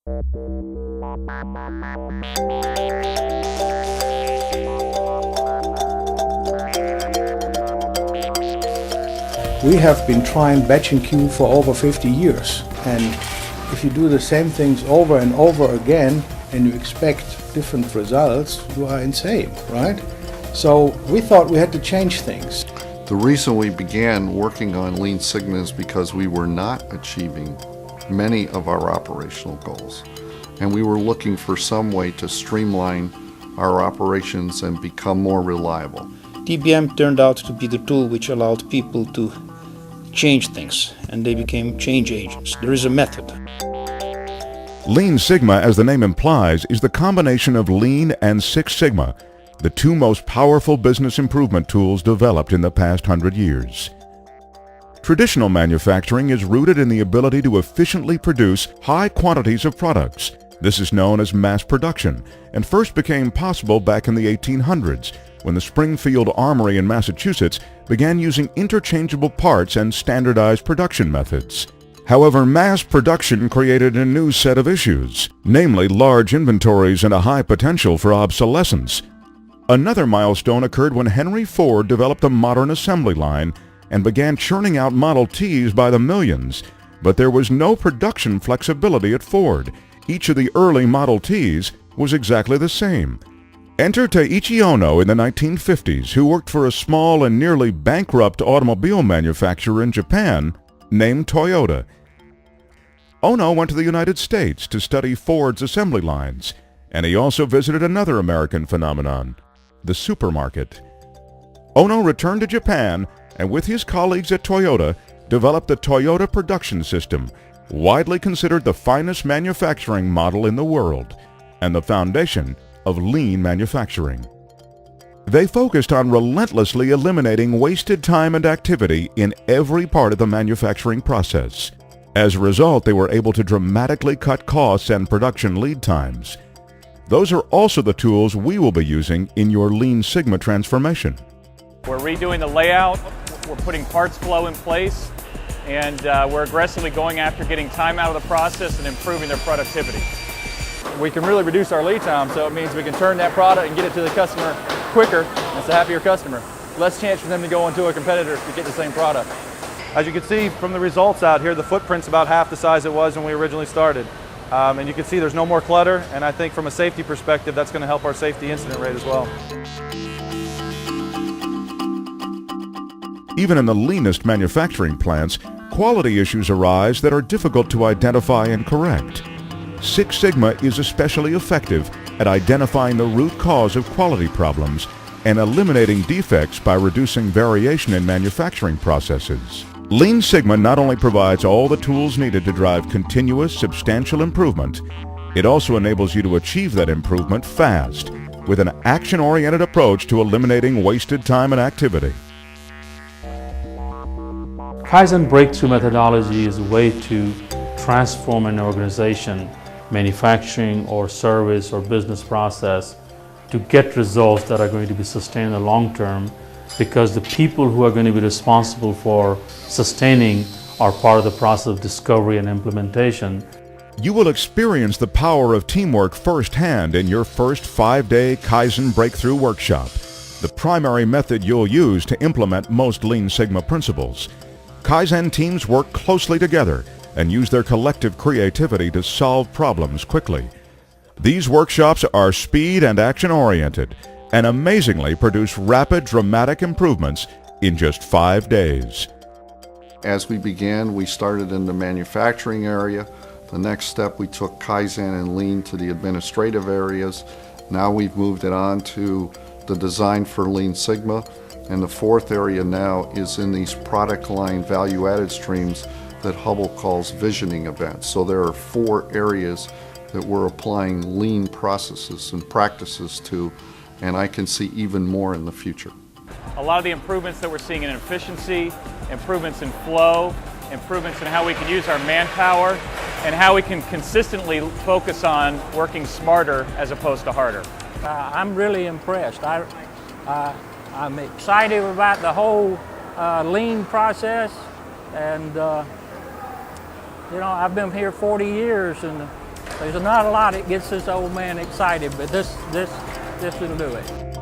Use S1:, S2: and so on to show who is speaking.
S1: We have been trying batch and queue for over 50 years, and if you do the same things over and over again and you expect different results, you are insane, right? So we thought we had to change things.
S2: The reason we began working on LeanSigma is because we were not achieving many of our operational goals, and we were looking for some way to streamline our operations and become more reliable.
S1: DBM turned out to be the tool which allowed people to change things, and they became change agents. There is a method.
S3: LeanSigma, as the name implies, is the combination of Lean and Six Sigma, the two most powerful business improvement tools developed in the past 100 years. Traditional manufacturing is rooted in the ability to efficiently produce high quantities of products. This is known as mass production, and first became possible back in the 1800s, when the Springfield Armory in Massachusetts began using interchangeable parts and standardized production methods. However, mass production created a new set of issues, namely large inventories and a high potential for obsolescence. Another milestone occurred when Henry Ford developed a modern assembly line and began churning out Model Ts by the millions, but there was no production flexibility at Ford. Each of the early Model Ts was exactly the same. Enter Taiichi Ohno in the 1950s, who worked for a small and nearly bankrupt automobile manufacturer in Japan named Toyota. Ohno went to the United States to study Ford's assembly lines, and he also visited another American phenomenon, the supermarket. Ohno returned to Japan and with his colleagues at Toyota developed the Toyota production system, widely considered the finest manufacturing model in the world and the foundation of lean manufacturing. They focused on relentlessly eliminating wasted time and activity in every part of the manufacturing process. As a result, they were able to dramatically cut costs and production lead times. Those are also the tools we will be using in your LeanSigma transformation.
S4: We're redoing the layout, we're putting parts flow in place, and we're aggressively going after getting time out of the process and improving their productivity.
S5: We can really reduce our lead time, so it means we can turn that product and get it to the customer quicker, and it's a happier customer. Less chance for them to go into a competitor to get the same product.
S6: As you can see from the results out here, the footprint's about half the size it was when we originally started. And you can see there's no more clutter, and I think from a safety perspective, that's going to help our safety incident rate as well.
S3: Even in the leanest manufacturing plants, quality issues arise that are difficult to identify and correct. Six Sigma is especially effective at identifying the root cause of quality problems and eliminating defects by reducing variation in manufacturing processes. LeanSigma not only provides all the tools needed to drive continuous, substantial improvement, it also enables you to achieve that improvement fast with an action-oriented approach to eliminating wasted time and activity.
S7: Kaizen Breakthrough methodology is a way to transform an organization, manufacturing or service or business process, to get results that are going to be sustained in the long term, because the people who are going to be responsible for sustaining are part of the process of discovery and implementation.
S3: You will experience the power of teamwork firsthand in your first 5-day Kaizen Breakthrough workshop, the primary method you'll use to implement most LeanSigma principles. Kaizen teams work closely together and use their collective creativity to solve problems quickly. These workshops are speed and action-oriented and amazingly produce rapid, dramatic improvements in just 5 days.
S2: As we began, we started in the manufacturing area. The next step, we took Kaizen and Lean to the administrative areas. Now we've moved it on to the design for LeanSigma. And the fourth area now is in these product line value-added streams that Hubble calls visioning events. So there are 4 areas that we're applying lean processes and practices to, and I can see even more in the future.
S4: A lot of the improvements that we're seeing in efficiency, improvements in flow, improvements in how we can use our manpower, and how we can consistently focus on working smarter as opposed to harder.
S8: I'm really impressed. I'm excited about the whole lean process, and you know, I've been here 40 years, and There's not a lot that gets this old man excited, but this will do it.